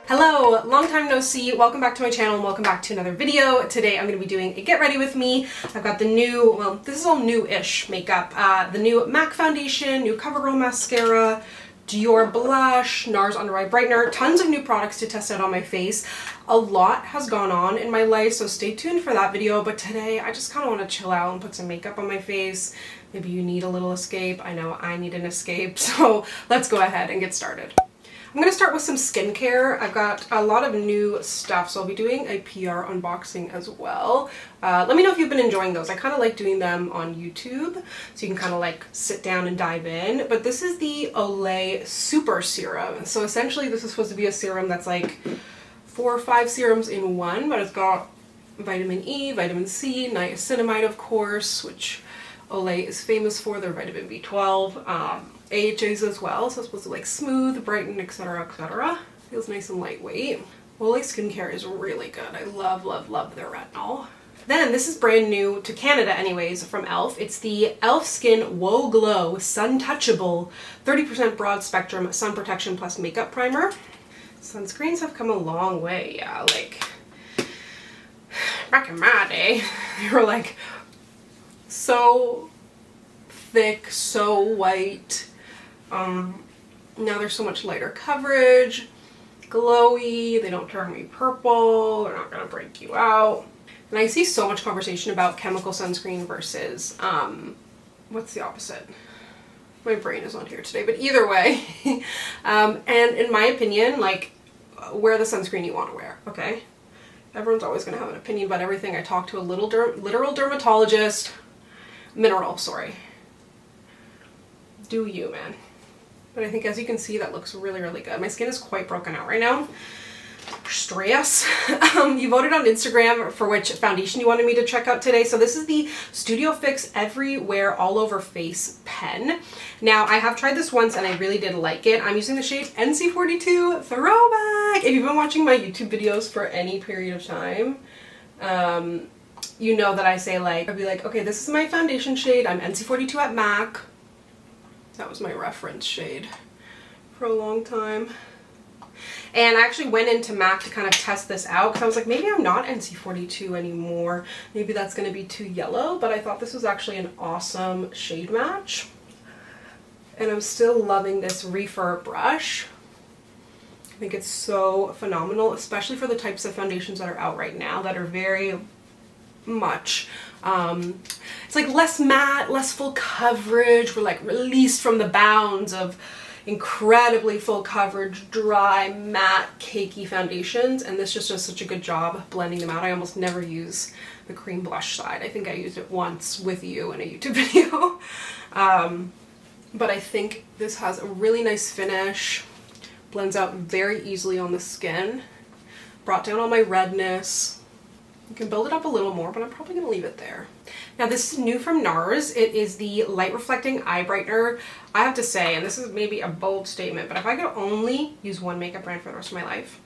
Hello, long time no see. Welcome back to my channel and welcome back to another video. Today I'm going to be doing a get ready with me. I've got the new, well, this is all new-ish makeup. The new MAC foundation, new CoverGirl mascara, Dior blush, NARS under eye brightener, tons of new products to test out on my face. A lot has gone on in my life, so stay tuned for that video. But today I just kind of want to chill out and put some makeup on my face. Maybe you need a little escape. I know I need an escape, so let's go ahead and get started. I'm going to start with some skincare. I've got a lot of new stuff, so I'll be doing a PR unboxing as well. Let me know if you've been enjoying those. I kind of like doing them on YouTube, so you can kind of like sit down and dive in. But this is the Olay Super Serum. So essentially this is supposed to be a serum that's like 4 or 5 serums in one, but it's got vitamin E, vitamin C, niacinamide of course, which Olay is famous for, their vitamin B12. AHAs as well, so it's supposed to like smooth, brighten, etc, etc. Feels nice and lightweight. Olay skincare is really good. I love, love, love their retinol. Then this is brand new to Canada anyways from e.l.f. It's the e.l.f. Skin Whoa Glow Sun Touchable 30% Broad Spectrum Sun Protection Plus Makeup Primer. Sunscreens have come a long way, yeah, like back in my day, they were like so thick, so white. Now they're so much lighter coverage, glowy, they don't turn me purple, they're not gonna break you out. And I see so much conversation about chemical sunscreen versus, what's the opposite? My brain is on here today, but either way. And in my opinion, like, wear the sunscreen you want to wear, okay? Everyone's always gonna have an opinion about everything. I talked to a literal dermatologist, sorry. Do you, man. But I think as you can see, that looks really, really good. My skin is quite broken out right now. Stress. You voted on Instagram for which foundation you wanted me to check out today. So this is the Studio Fix Everywhere All Over Face pen. Now, I have tried this once and I really did like it. I'm using the shade NC42 Throwback. If you've been watching my YouTube videos for any period of time, you know that I say like, I'd be like, okay, this is my foundation shade. I'm NC42 at MAC. That was my reference shade for a long time. And I actually went into MAC to kind of test this out because I was like, maybe I'm not NC42 anymore. Maybe that's going to be too yellow, but I thought this was actually an awesome shade match. And I'm still loving this Reefer brush. I think it's so phenomenal, especially for the types of foundations that are out right now that are very much it's like less matte, less full coverage. We're like released from the bounds of incredibly full coverage, dry, matte, cakey foundations, and this just does such a good job blending them out. I almost never use the cream blush side. I think I used it once with you in a YouTube video. But I think this has a really nice finish, blends out very easily on the skin, brought down all my redness. You can build it up a little more, but I'm probably going to leave it there. Now this is new from NARS. It is the Light Reflecting Eye Brightener. I have to say, and this is maybe a bold statement, but if I could only use one makeup brand for the rest of my life,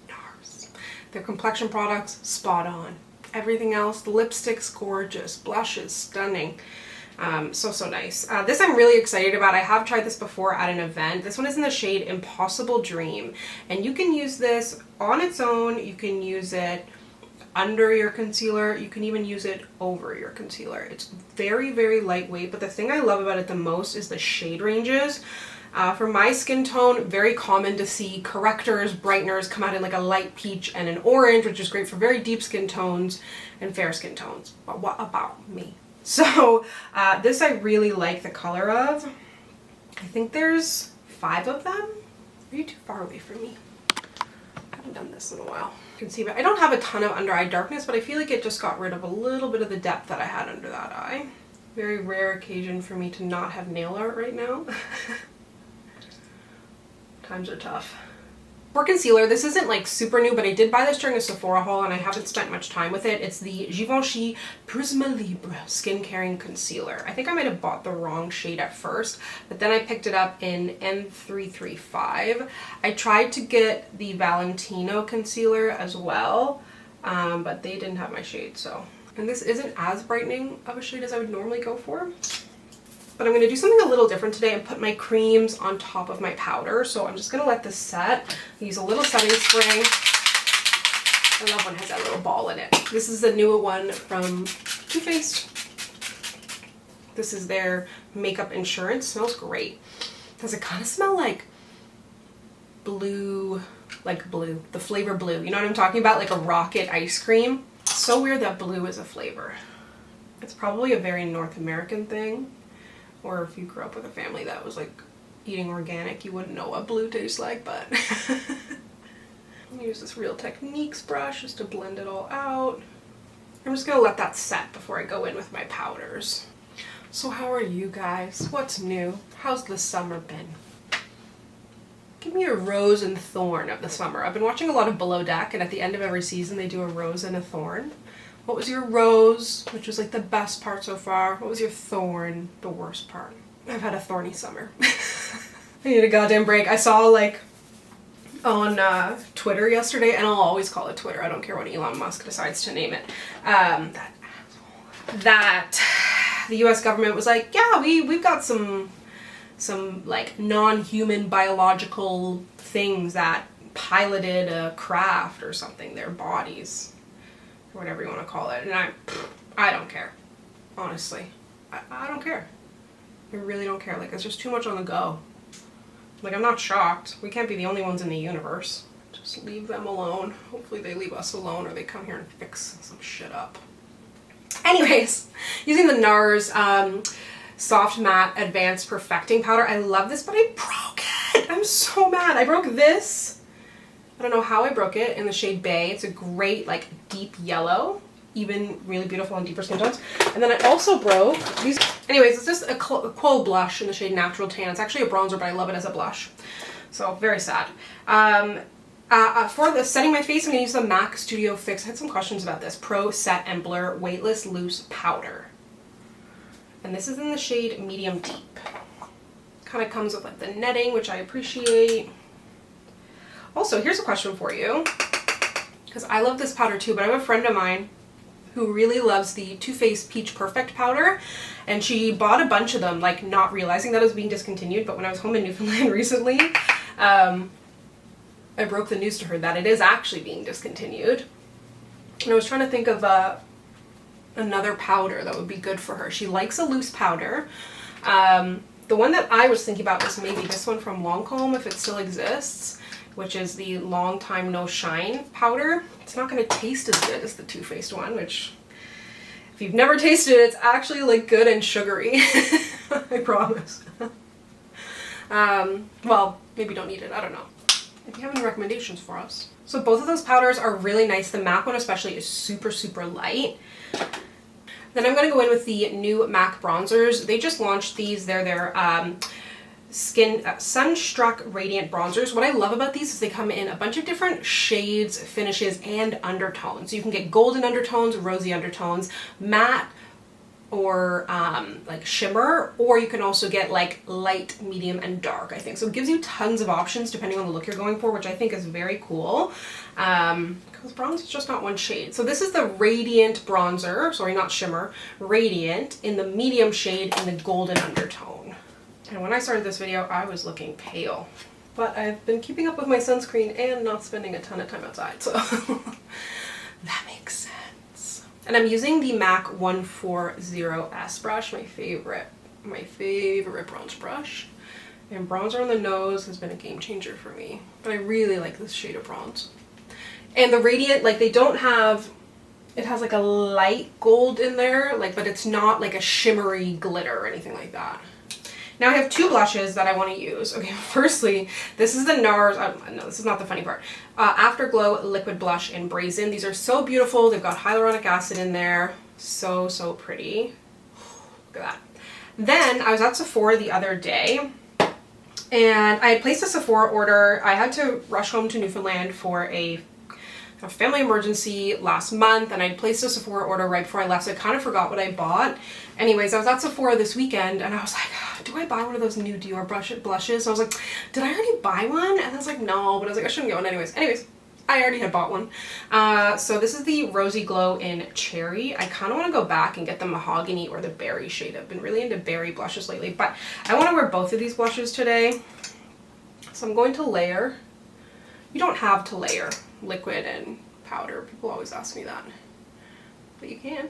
NARS. Their complexion products, spot on. Everything else, the lipstick's gorgeous, blush is stunning. So nice. This I'm really excited about. I have tried this before at an event. This one is in the shade Impossible Dream. And you can use this on its own. You can use it under your concealer. You can even use it over your concealer. It's very, very lightweight, but the thing I love about it the most is the shade ranges. For my skin tone, very common to see correctors, brighteners come out in like a light peach and an orange, which is great for very deep skin tones and fair skin tones. But what about me? So this I really like the color of. I think there's 5 of them. Are you too far away from me? I haven't done this in a while. You can see, but I don't have a ton of under eye darkness, but I feel like it just got rid of a little bit of the depth that I had under that eye. Very rare occasion for me to not have nail art right now. Times are tough. For concealer, this isn't like super new, but I did buy this during a Sephora haul and I haven't spent much time with it. It's the Givenchy Prisma Libre Skin Caring Concealer. I think I might have bought the wrong shade at first, but then I picked it up in N335. I tried to get the Valentino concealer as well, but they didn't have my shade, so. And this isn't as brightening of a shade as I would normally go for, But I'm going to do something a little different today and put my creams on top of my powder. So I'm just going to let this set. Use a little setting spray. I love when it has that little ball in it. This is the newer one from Too Faced. This is their makeup insurance. Smells great. Does it kind of smell like blue, the flavor blue? You know what I'm talking about? Like a rocket ice cream. It's so weird that blue is a flavor. It's probably a very North American thing. Or if you grew up with a family that was like eating organic, you wouldn't know what blue tastes like, but use this Real Techniques brush just to blend it all out. I'm just gonna let that set before I go in with my powders. So how are you guys? What's new? How's the summer been? Give me a rose and thorn of the summer. I've been watching a lot of Below Deck, and at the end of every season they do a rose and a thorn. What was your rose, which was like the best part so far? What was your thorn, the worst part? I've had a thorny summer. I need a goddamn break. I saw like on Twitter yesterday, and I'll always call it Twitter, I don't care what Elon Musk decides to name it, that the US government was like, yeah, we've got some like non-human biological things that piloted a craft or something, their bodies, or whatever you want to call it, and I don't care, honestly. I don't care. I really don't care. Like, it's just too much on the go. Like, I'm not shocked. We can't be the only ones in the universe. Just leave them alone. Hopefully they leave us alone, or they come here and fix some shit up. Anyways, using the NARS Soft Matte Advanced Perfecting Powder. I love this, but I broke it. I'm so mad. I broke this. I don't know how I broke it, in the shade Bay. It's a great, like, deep yellow. Even really beautiful on deeper skin tones. And then I also broke these. Anyways, it's just a Quo blush in the shade Natural Tan. It's actually a bronzer, but I love it as a blush. So, very sad. For the setting my face, I'm going to use the MAC Studio Fix. I had some questions about this. Pro Set and Blur Weightless Loose Powder. And this is in the shade Medium Deep. Kind of comes with like the netting, which I appreciate. Also, here's a question for you. Because I love this powder too, but I have a friend of mine who really loves the Too Faced Peach Perfect powder, and she bought a bunch of them, like not realizing that it was being discontinued. But when I was home in Newfoundland recently, I broke the news to her that it is actually being discontinued. And I was trying to think of another powder that would be good for her. She likes a loose powder. The one that I was thinking about was maybe this one from Lancome, if it still exists, which is the Long Time No Shine powder. It's not going to taste as good as the Too Faced one, which, if you've never tasted it, it's actually like good and sugary. I promise. Well, maybe don't eat it, I don't know. If you have any recommendations for us. So both of those powders are really nice. The MAC one especially is super, super light. Then I'm going to go in with the new MAC bronzers. They just launched these. They're their Sunstruck Radiant Bronzers. What I love about these is they come in a bunch of different shades, finishes, and undertones. So you can get golden undertones, rosy undertones, matte, or like shimmer, or you can also get like light, medium, and dark, I think. So it gives you tons of options depending on the look you're going for, which I think is very cool. Because bronze is just not one shade. So this is the Radiant Bronzer, sorry, not shimmer, Radiant, in the medium shade in the golden undertone. And when I started this video, I was looking pale. But I've been keeping up with my sunscreen and not spending a ton of time outside, so that makes sense. And I'm using the MAC 140S brush, my favorite bronze brush. And bronzer on the nose has been a game changer for me. But I really like this shade of bronze. And the Radiant, like, they don't have, it has like a light gold in there, like, but it's not like a shimmery glitter or anything like that. Now I have two blushes that I want to use. Okay, firstly, this is the NARS, no, this is not the funny part. Afterglow Liquid Blush in Brazen. These are so beautiful. They've got hyaluronic acid in there. So, so pretty. Look at that. Then I was at Sephora the other day, and I had placed a Sephora order. I had to rush home to Newfoundland for a family emergency last month, and I placed a Sephora order right before I left, so I kind of forgot what I bought. Anyways, I was at Sephora this weekend, and I was like, do I buy one of those new Dior blushes? And I was like, did I already buy one? And I was like, no, but I was like, I shouldn't get one anyways. I already had bought one. So this is the Rosy Glow in Cherry. I kind of want to go back and get the Mahogany or the Berry shade. I've been really into berry blushes lately, but I want to wear both of these blushes today. So I'm going to layer. You don't have to layer liquid and powder. People always ask me that, but you can.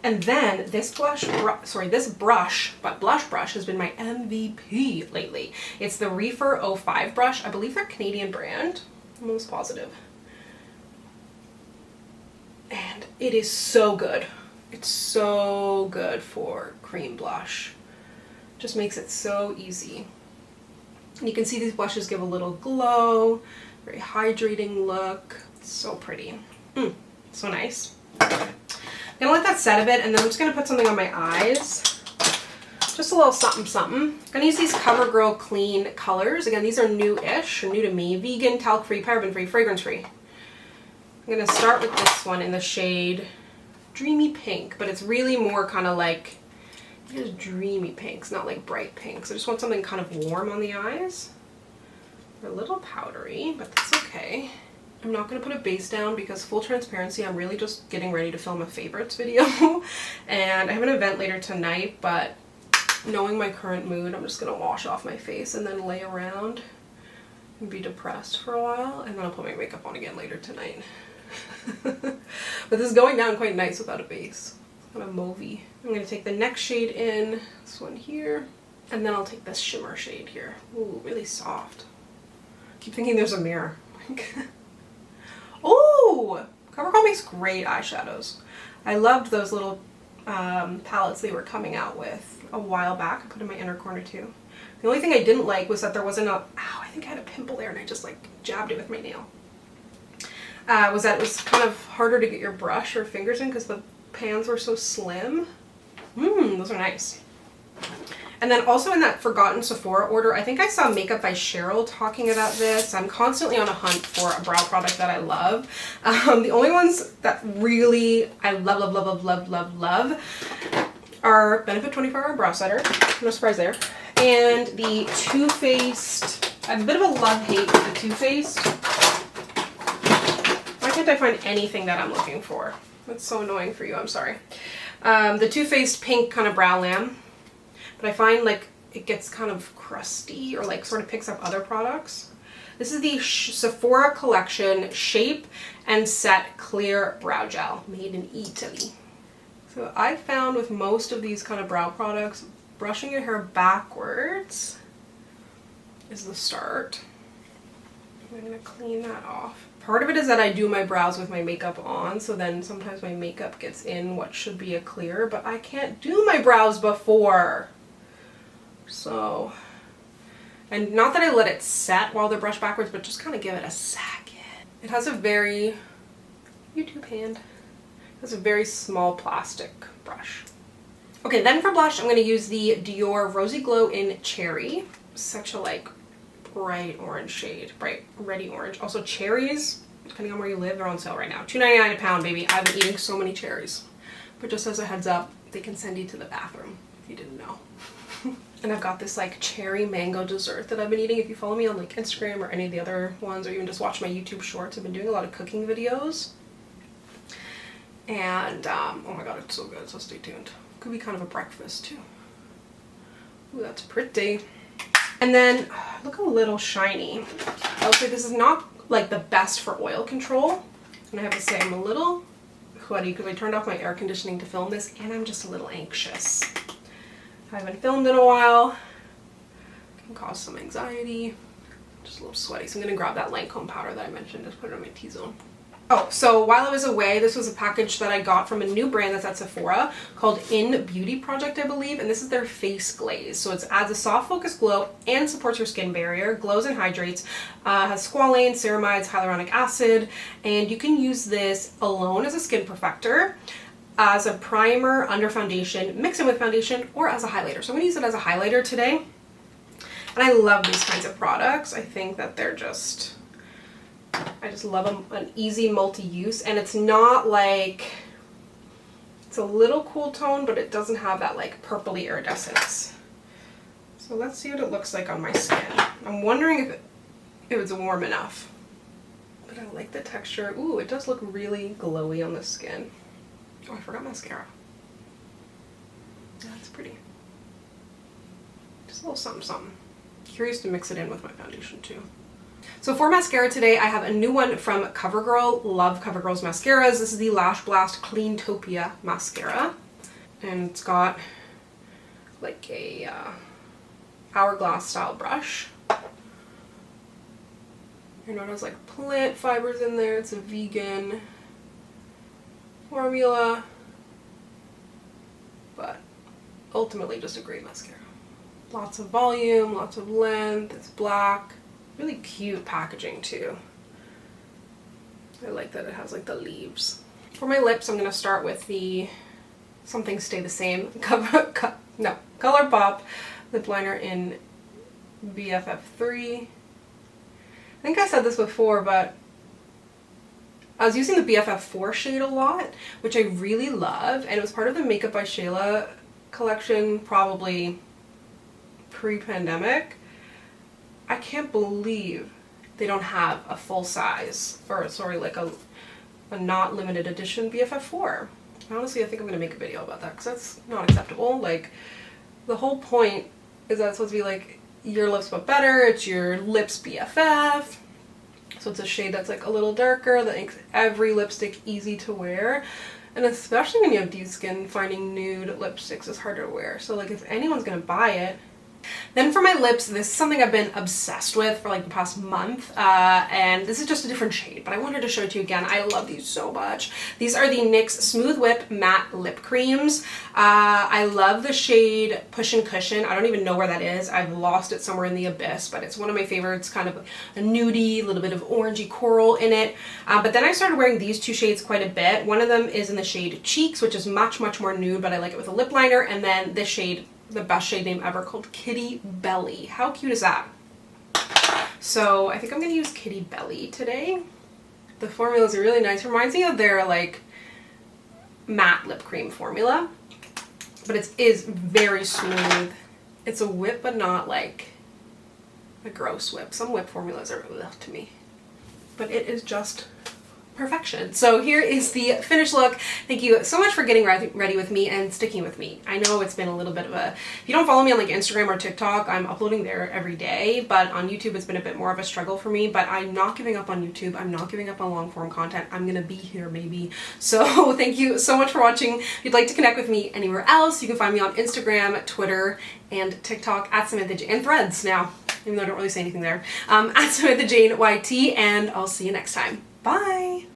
And then this blush brush has been my MVP lately. It's the Reefer 05 brush. I believe they're a Canadian brand. I'm almost positive. And it is so good. It's so good for cream blush. Just makes it so easy. And you can see these blushes give a little glow, very hydrating look. It's so pretty. So nice. I'm gonna let that set a bit, and then I'm just gonna put something on my eyes. Just a little something something. I'm gonna use these CoverGirl Clean colors. Again, these are new-ish, or new to me. Vegan, talc-free, paraben-free, fragrance-free. I'm gonna start with this one in the shade Dreamy Pink, but it's really more kind of like, just dreamy pinks, not like bright pinks. I just want something kind of warm on the eyes. They're a little powdery, but that's okay. I'm not going to put a base down because, full transparency, I'm really just getting ready to film a favorites video. And I have an event later tonight, but knowing my current mood, I'm just going to wash off my face and then lay around and be depressed for a while. And then I'll put my makeup on again later tonight. But this is going down quite nice without a base. Kind of mauvey. I'm going to take the next shade in, this one here. And then I'll take this shimmer shade here. Ooh, really soft. I keep thinking there's a mirror. Oh, CoverGirl makes great eyeshadows. I loved those little palettes they were coming out with a while back. I put in my inner corner too. The only thing I didn't like was that there wasn't a, ow, I think I had a pimple there and I just like jabbed it with my nail. Was that it was kind of harder to get your brush or fingers in because the pans were so slim. Those are nice. And then also in that Forgotten Sephora order, I think I saw Makeup by Cheryl talking about this. I'm constantly on a hunt for a brow product that I love. The only ones that really I love are Benefit 24-Hour Brow Setter. No surprise there. And the Too Faced. I have a bit of a love-hate with the Too Faced. Why can't I find anything that I'm looking for? That's so annoying for you, I'm sorry. The Too Faced Pink kind of brow lamb. But I find like it gets kind of crusty or like sort of picks up other products. This is the Sephora Collection Shape and Set Clear Brow Gel, made in Italy. So I found with most of these kind of brow products, brushing your hair backwards is the start. I'm going to clean that off. Part of it is that I do my brows with my makeup on, so then sometimes my makeup gets in what should be a clear, but I can't do my brows before. So, and not that I let it set while they're brushed backwards, but just kind of give it a second. It has a very, YouTube hand, it has a very small plastic brush. Okay, then for blush, I'm going to use the Dior Rosy Glow in Cherry. Such a like bright orange shade, bright reddy orange. Also cherries, depending on where you live, they're on sale right now. $2.99 a pound, baby. I've been eating so many cherries. But just as a heads up, they can send you to the bathroom if you didn't know. And I've got this like cherry mango dessert that I've been eating. If you follow me on like Instagram or any of the other ones, or even just watch my YouTube shorts, I've been doing a lot of cooking videos. And oh my god, it's so good, so stay tuned. Could be kind of a breakfast too. Ooh, that's pretty. And then, look a little shiny. I'll say this is not like the best for oil control. And I have to say I'm a little sweaty because I turned off my air conditioning to film this, and I'm just a little anxious. I haven't filmed in a while. Can cause some anxiety. Just a little sweaty. So I'm going to grab that Lancome powder that I mentioned. Just put it on my T-zone. Oh, so while I was away, this was a package that I got from a new brand that's at Sephora called In Beauty Project, I believe. And this is their face glaze. So it adds a soft focus glow and supports your skin barrier, glows and hydrates, has squalane, ceramides, hyaluronic acid, and you can use this alone as a skin perfector, as a primer under foundation, mix it with foundation, or as a highlighter. So I'm going to use it as a highlighter today. And I love these kinds of products. I think that they're just, I just love them, an easy multi-use. And it's not like, it's a little cool tone, but it doesn't have that like purpley iridescence. So let's see what it looks like on my skin. I'm wondering if it's warm enough. but I like the texture. Ooh, it does look really glowy on the skin. Oh, I forgot mascara. That's pretty. Just a little something something. Curious to mix it in with my foundation too. So for mascara today, I have a new one from CoverGirl. Love CoverGirl's mascaras. This is the Lash Blast Cleantopia mascara. And it's got like a hourglass style brush. You know, it has like plant fibers in there. It's a vegan formula, but ultimately just a great mascara. Lots of volume, lots of length. It's black. Really cute packaging too. I like that it has like the leaves. For my lips, I'm gonna start with the Something Stay the Same ColourPop lip liner in BFF3. I think I said this before, but I was using the BFF4 shade a lot, which I really love, and it was part of the Makeup by Shayla collection, probably pre-pandemic. I can't believe they don't have a full size, or sorry, like a not limited edition BFF4. Honestly, I think I'm going to make a video about that because that's not acceptable. Like, the whole point is that it's supposed to be like your lips but better. It's your lips BFF. So it's a shade that's like a little darker that makes every lipstick easy to wear. And especially when you have deep skin, finding nude lipsticks is harder to wear. So like if anyone's going to buy it. Then for my lips, this is something I've been obsessed with for like the past month, and this is just a different shade, but I wanted to show it to you again. I love these so much. These are the NYX Smooth Whip Matte Lip Creams. I love the shade Push and Cushion. I don't even know where that is. I've lost it somewhere in the abyss, but it's one of my favorites, kind of a nudie, a little bit of orangey coral in it. But then I started wearing these two shades quite a bit. One of them is in the shade Cheeks, which is much more nude, but I like it with a lip liner, and then this shade, the best shade name ever, called Kitty Belly. How cute is that? So I think I'm gonna use Kitty Belly today. The formulas are really nice. Reminds me of their like matte lip cream formula, but it is very smooth. It's a whip, but not like a gross whip. Some whip formulas are ugh to me, but it is just perfection. So here is the finished look. Thank you so much for getting ready with me and sticking with me. I know it's been a little bit of a, if you don't follow me on like Instagram or TikTok, I'm uploading there every day, but on YouTube it's been a bit more of a struggle for me, but I'm not giving up on YouTube. I'm not giving up on long form content. I'm gonna be here maybe. So thank you so much for watching. If you'd like to connect with me anywhere else, you can find me on Instagram, Twitter, and TikTok at Samantha Jane, and Threads now, even though I don't really say anything there, at Samantha Jane YT, and I'll see you next time. Bye!